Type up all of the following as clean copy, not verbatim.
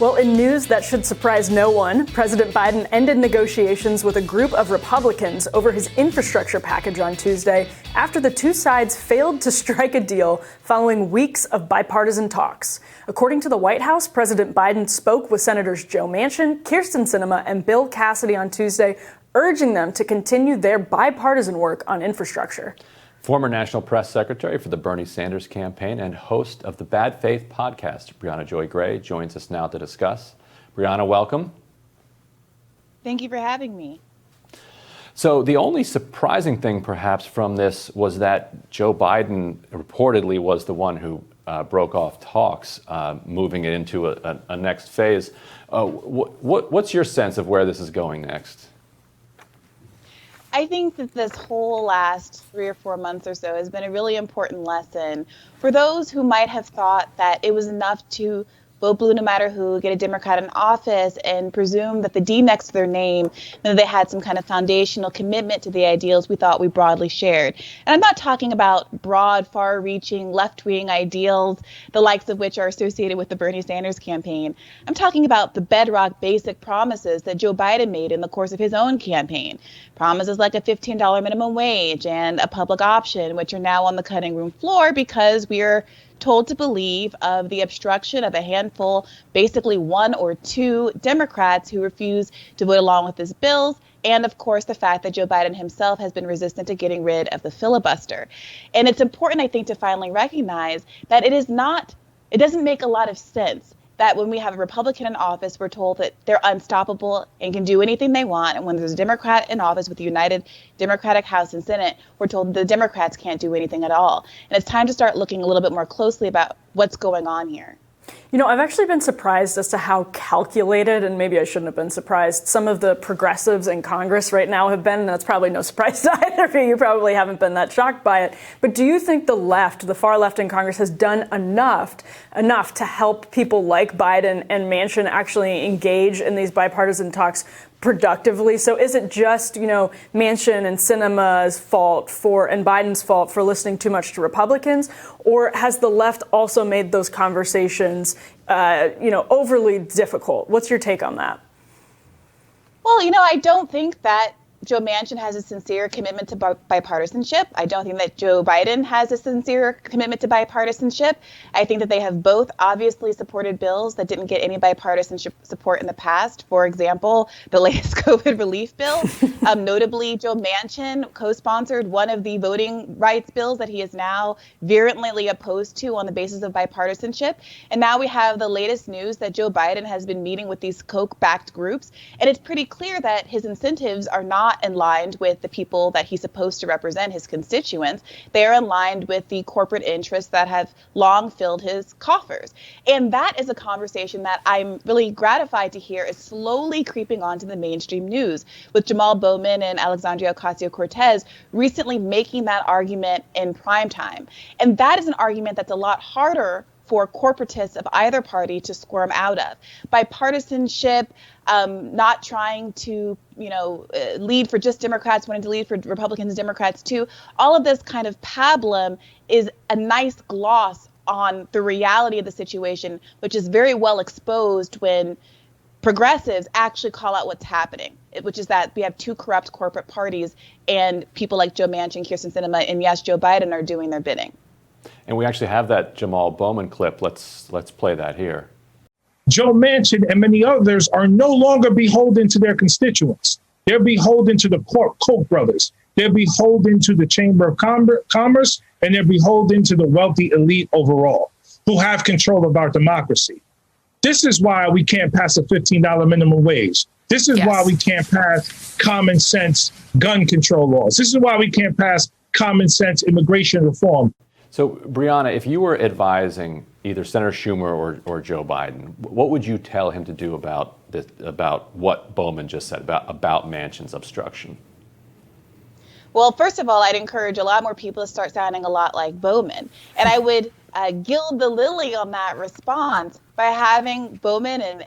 Well, in news that should surprise no one, President Biden ended negotiations with a group of Republicans over his infrastructure package on Tuesday after the two sides failed to strike a deal following weeks of bipartisan talks. According to the White House, President Biden spoke with Senators Joe Manchin, Kyrsten Sinema, and Bill Cassidy on Tuesday, urging them to continue their bipartisan work on infrastructure. Former National Press Secretary for the Bernie Sanders campaign and host of the Bad Faith podcast, Briahna Joy Gray, joins us now to discuss. Briahna, welcome. Thank you for having me. So the only surprising thing perhaps from this was that Joe Biden reportedly was the one who broke off talks, moving it into a next phase. What's your sense of where this is going next? I think that this whole last 3 or 4 months or so has been a really important lesson for those who might have thought that it was enough to vote blue no matter who, get a Democrat in office, and presume that the D next to their name, that they had some kind of foundational commitment to the ideals we thought we broadly shared. And I'm not talking about broad, far-reaching, left-wing ideals, the likes of which are associated with the Bernie Sanders campaign. I'm talking about the bedrock basic promises that Joe Biden made in the course of his own campaign. Promises like a $15 minimum wage and a public option, which are now on the cutting room floor because we are told to believe of the obstruction of a handful, basically one or two Democrats who refuse to vote along with his bills. And of course, the fact that Joe Biden himself has been resistant to getting rid of the filibuster. And it's important, I think, to finally recognize that it doesn't make a lot of sense that when we have a Republican in office, we're told that they're unstoppable and can do anything they want. And when there's a Democrat in office with the United Democratic House and Senate, we're told the Democrats can't do anything at all. And it's time to start looking a little bit more closely about what's going on here. You know, I've actually been surprised as to how calculated, and maybe I shouldn't have been surprised, some of the progressives in Congress right now have been, and that's probably no surprise to either of you. You probably haven't been that shocked by it. But do you think the left, the far left in Congress, has done enough to help people like Biden and Manchin actually engage in these bipartisan talks productively? So is it just, Manchin and Sinema's fault and Biden's fault for listening too much to Republicans? Or has the left also made those conversations, overly difficult? What's your take on that? Well, I don't think that Joe Manchin has a sincere commitment to bipartisanship. I don't think that Joe Biden has a sincere commitment to bipartisanship. I think that they have both obviously supported bills that didn't get any bipartisanship support in the past. For example, the latest COVID relief bill. Notably, Joe Manchin co-sponsored one of the voting rights bills that he is now virulently opposed to on the basis of bipartisanship. And now we have the latest news that Joe Biden has been meeting with these Koch-backed groups. And it's pretty clear that his incentives are not aligned with the people that he's supposed to represent, his constituents. They are aligned with the corporate interests that have long filled his coffers. And that is a conversation that I'm really gratified to hear is slowly creeping onto the mainstream news, with Jamal Bowman and Alexandria Ocasio-Cortez recently making that argument in prime time. And that is an argument that's a lot harder for corporatists of either party to squirm out of. Bipartisanship, not trying to, lead for just Democrats, wanting to lead for Republicans and Democrats too. All of this kind of pablum is a nice gloss on the reality of the situation, which is very well exposed when progressives actually call out what's happening, which is that we have two corrupt corporate parties and people like Joe Manchin, Kyrsten Sinema, and yes, Joe Biden are doing their bidding. And we actually have that Jamal Bowman clip. Let's play that here. Joe Manchin and many others are no longer beholden to their constituents. They're beholden to the Koch brothers. They're beholden to the Chamber of Commerce, and they're beholden to the wealthy elite overall, who have control of our democracy. This is why we can't pass a $15 minimum wage. This is why we can't pass common sense gun control laws. This is why we can't pass common sense immigration reform. So, Briahna, if you were advising either Senator Schumer or Joe Biden, what would you tell him to do about what Bowman just said about Manchin's obstruction? Well, first of all, I'd encourage a lot more people to start sounding a lot like Bowman. And I would gild the lily on that response by having Bowman and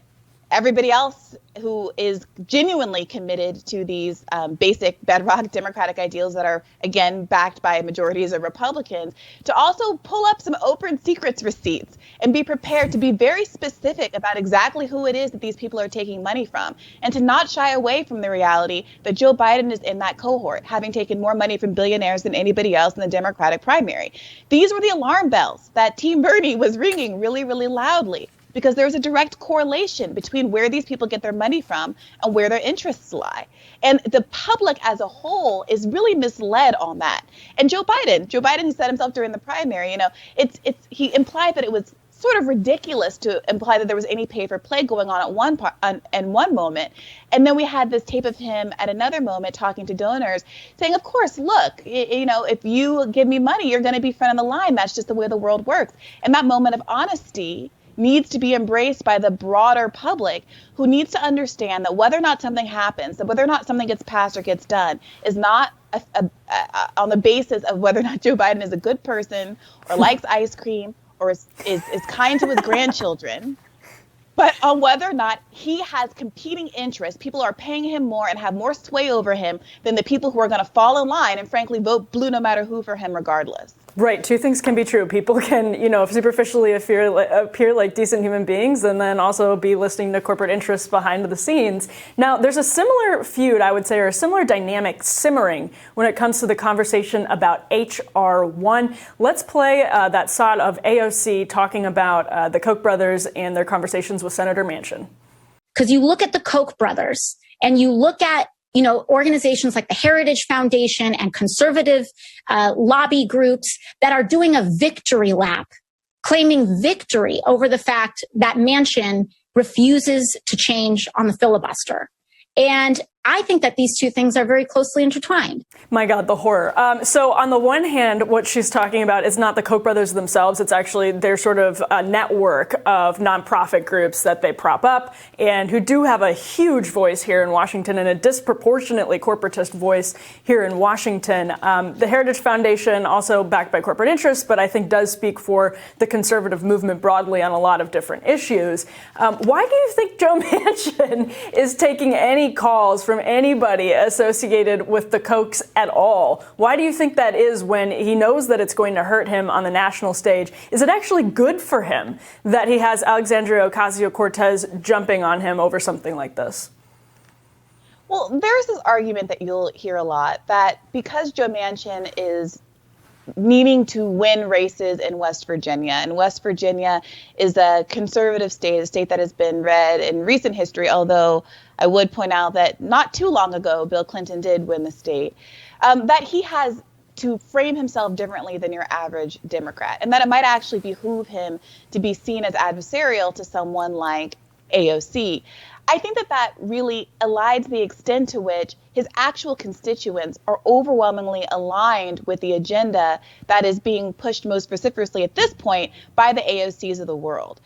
everybody else who is genuinely committed to these basic bedrock democratic ideals that are, again, backed by majorities of Republicans, to also pull up some open secrets receipts and be prepared to be very specific about exactly who it is that these people are taking money from, and to not shy away from the reality that Joe Biden is in that cohort, having taken more money from billionaires than anybody else in the Democratic primary. These were the alarm bells that Team Bernie was ringing really, really loudly, because there's a direct correlation between where these people get their money from and where their interests lie. And the public as a whole is really misled on that. And Joe Biden he said himself during the primary, he implied that it was sort of ridiculous to imply that there was any pay for play going on in one moment. And then we had this tape of him at another moment talking to donors saying, of course, look, if you give me money, you're going to be front of the line. That's just the way the world works. And that moment of honesty needs to be embraced by the broader public, who needs to understand that whether or not something happens, that whether or not something gets passed or gets done, is not on the basis of whether or not Joe Biden is a good person or likes ice cream or is kind to his grandchildren, but on whether or not he has competing interests. People are paying him more and have more sway over him than the people who are going to fall in line and frankly vote blue no matter who for him regardless. Right. Two things can be true. People can, superficially appear like decent human beings and then also be listening to corporate interests behind the scenes. Now, there's a similar feud, I would say, or a similar dynamic simmering when it comes to the conversation about H.R. 1. Let's play that shot of AOC talking about the Koch brothers and their conversations with Senator Manchin. Because you look at the Koch brothers and you look at organizations like the Heritage Foundation and conservative lobby groups that are doing a victory lap, claiming victory over the fact that Manchin refuses to change on the filibuster. And I think that these two things are very closely intertwined. My God, the horror. So on the one hand, what she's talking about is not the Koch brothers themselves. It's actually their sort of network of nonprofit groups that they prop up and who do have a huge voice here in Washington and a disproportionately corporatist voice here in Washington. The Heritage Foundation, also backed by corporate interests, but I think does speak for the conservative movement broadly on a lot of different issues. Why do you think Joe Manchin is taking any calls from anybody associated with the Kochs at all? Why do you think that is when he knows that it's going to hurt him on the national stage? Is it actually good for him that he has Alexandria Ocasio-Cortez jumping on him over something like this? Well, there's this argument that you'll hear a lot that because Joe Manchin is needing to win races in West Virginia, and West Virginia is a conservative state, a state that has been red in recent history, although I would point out that not too long ago, Bill Clinton did win the state, that he has to frame himself differently than your average Democrat, and that it might actually behoove him to be seen as adversarial to someone like AOC. I think that really elides the extent to which his actual constituents are overwhelmingly aligned with the agenda that is being pushed most vociferously at this point by the AOCs of the world.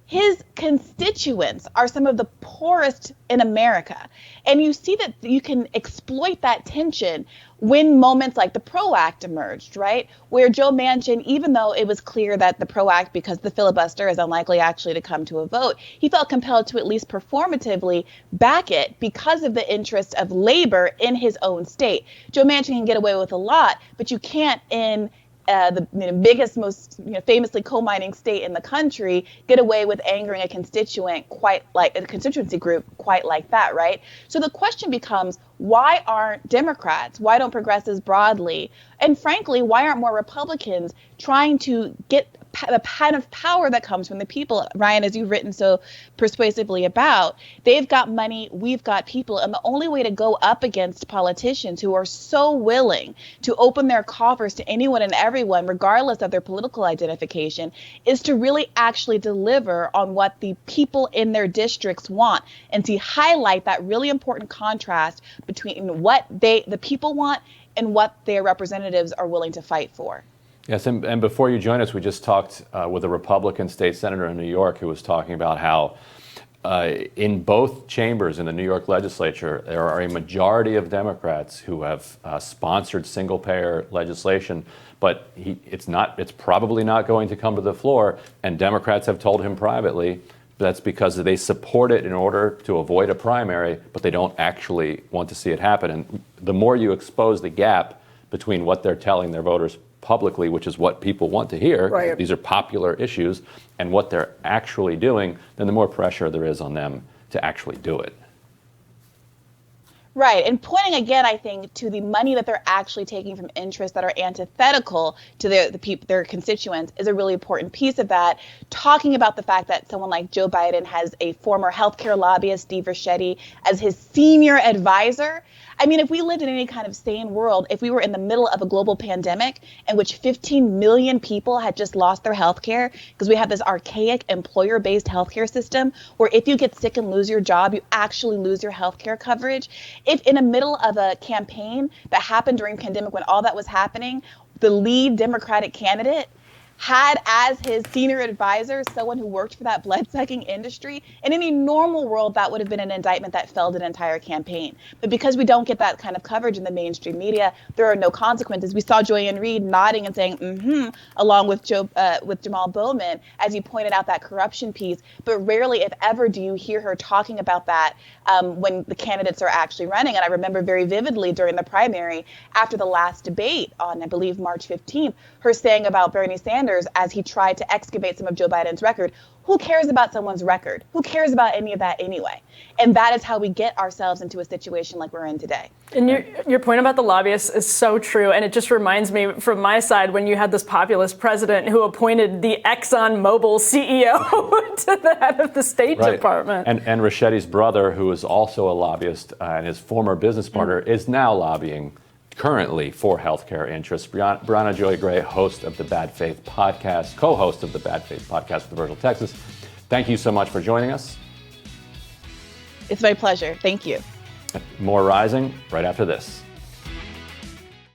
His constituents are some of the poorest in America. And you see that you can exploit that tension when moments like the PRO Act emerged, right? Where Joe Manchin, even though it was clear that the PRO Act, because the filibuster is unlikely actually to come to a vote, he felt compelled to at least performatively back it because of the interest of labor in his own state. Joe Manchin can get away with a lot, but you can't in the biggest, most famously coal mining state in the country, get away with angering a constituency group quite like that, right? So the question becomes, why aren't Democrats, why don't progressives broadly, and frankly, why aren't more Republicans trying to get the kind of power that comes from the people? Ryan, as you've written so persuasively about, they've got money, we've got people, and the only way to go up against politicians who are so willing to open their coffers to anyone and everyone, regardless of their political identification, is to really actually deliver on what the people in their districts want, and to highlight that really important contrast between what the people want and what their representatives are willing to fight for. Yes, and before you joined us, we just talked with a Republican state senator in New York who was talking about how in both chambers in the New York legislature, there are a majority of Democrats who have sponsored single-payer legislation, but it's probably not going to come to the floor, and Democrats have told him privately, that's because they support it in order to avoid a primary, but they don't actually want to see it happen. And the more you expose the gap between what they're telling their voters publicly, which is what people want to hear, right. These are popular issues, and what they're actually doing, then the more pressure there is on them to actually do it. Right. And pointing again, I think, to the money that they're actually taking from interests that are antithetical to their constituents is a really important piece of that. Talking about the fact that someone like Joe Biden has a former healthcare lobbyist, Steve Ricchetti, as his senior advisor. I mean, if we lived in any kind of sane world, if we were in the middle of a global pandemic in which 15 million people had just lost their health care because we have this archaic employer-based healthcare system where if you get sick and lose your job, you actually lose your healthcare coverage. If in the middle of a campaign that happened during pandemic when all that was happening, the lead Democratic candidate had as his senior advisor someone who worked for that blood-sucking industry, in any normal world, that would have been an indictment that felled an entire campaign. But because we don't get that kind of coverage in the mainstream media, there are no consequences. We saw Joy Reid nodding and saying, along with Jamal Bowman, as you pointed out that corruption piece. But rarely, if ever, do you hear her talking about that when the candidates are actually running. And I remember very vividly during the primary, after the last debate on, I believe, March 15th, her saying about Bernie Sanders as he tried to excavate some of Joe Biden's record. Who cares about someone's record? Who cares about any of that anyway? And that is how we get ourselves into a situation like we're in today. And your point about the lobbyists is so true. And it just reminds me from my side when you had this populist president who appointed the ExxonMobil CEO to the head of the State Department. And Ricchetti's brother, who is also a lobbyist and his former business partner, is now lobbying currently for healthcare interests. Briahna Joy Gray, host of the Bad Faith podcast, co-host of the Bad Faith podcast with Virgil, Texas. Thank you so much for joining us. It's my pleasure. Thank you. More Rising right after this.